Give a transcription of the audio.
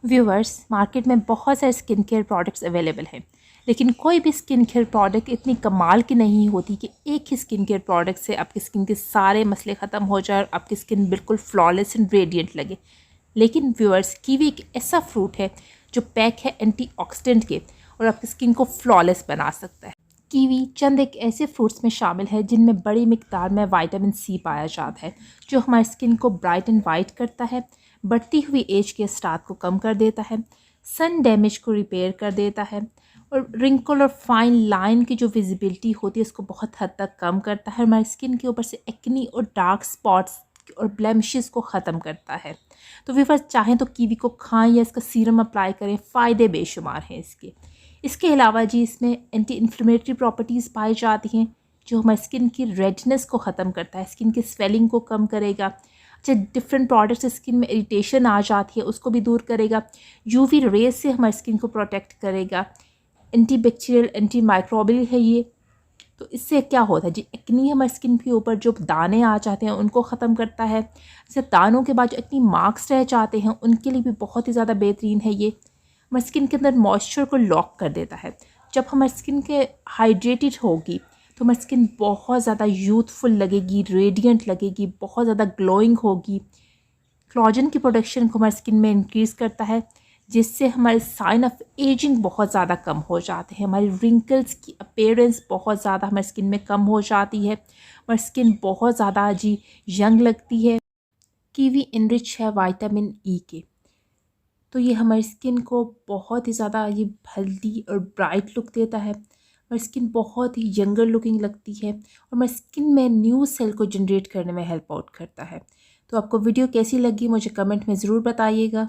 Viewers, market में बहुत सारे स्किन केयर प्रोडक्ट्स अवेलेबल हैं, लेकिन कोई भी स्किन केयर प्रोडक्ट इतनी कमाल की नहीं होती कि एक ही स्किन केयर प्रोडक्ट से आपकी स्किन के सारे मसले ख़त्म हो जाए और आपकी स्किन बिल्कुल फ्लॉलेस एंड रेडिएंट लगे। लेकिन व्यूअर्स, कीवी एक ऐसा फ्रूट है जो पैक है एंटीऑक्सीडेंट के और आपकी स्किन को फ्लॉलेस बना सकता है। कीवी चंद एक ऐसे फ्रूट्स में शामिल है जिनमें बड़ी मिकदार में विटामिन सी पाया जाता है, जो हमारी स्किन को ब्राइट एंड वाइट करता है, बढ़ती हुई एज के स्टार्ट को कम कर देता है, सन डैमेज को रिपेयर कर देता है और रिंकल और फाइन लाइन की जो विजिबिलिटी होती है उसको बहुत हद तक कम करता है। हमारी स्किन के ऊपर से एक्नी और डार्क स्पॉट्स और ब्लेमिशेस को ख़त्म करता है। तो व्यूअर्स, चाहें तो कीवी को खाएं या इसका सीरम अप्लाई करें, फ़ायदे बेशुमार हैं इसके। इसके अलावा जी इसमें एंटी इन्फ्लेमेटरी प्रॉपर्टीज़ पाई जाती हैं जो हमारी स्किन की रेडनेस को ख़त्म करता है, स्किन की स्वेलिंग को कम करेगा। अच्छा, डिफरेंट प्रोडक्ट्स से स्किन में इरिटेशन आ जाती है उसको भी दूर करेगा, यूवी रेज से हमारी स्किन को प्रोटेक्ट करेगा, एंटी बैक्टीरियल एंटी माइक्रोबियल है ये। तो इससे क्या होता है जी, एक्नी हमारी स्किन के ऊपर जो दाने आ जाते हैं उनको ख़त्म करता है। जैसे दानों के बाद जो एक्नी मार्क्स रह जाते हैं उनके लिए भी बहुत ही ज़्यादा बेहतरीन है ये। हमारी स्किन के अंदर मॉइस्चर को लॉक कर देता है। जब हमारी स्किन के हाइड्रेटेड होगी तो हमारी स्किन बहुत ज़्यादा यूथफुल लगेगी, रेडिएंट लगेगी, बहुत ज़्यादा ग्लोइंग होगी। कोलेजन की प्रोडक्शन को हमारी स्किन में इंक्रीज़ करता है, जिससे हमारे साइन ऑफ एजिंग बहुत ज़्यादा कम हो जाते हैं। हमारी रिंकल्स की अपीयरेंस बहुत ज़्यादा हमारी स्किन में कम हो जाती है। हमारी स्किन बहुत ज़्यादा जी यंग लगती है। कीवी इनरिच है विटामिन ई के, तो ये हमारी स्किन को बहुत ही ज़्यादा ये हेल्दी और ब्राइट लुक देता है। हमारी स्किन बहुत ही यंगर लुकिंग लगती है और हमारी स्किन में न्यू सेल को जनरेट करने में हेल्प आउट करता है। तो आपको वीडियो कैसी लगी मुझे कमेंट में ज़रूर बताइएगा।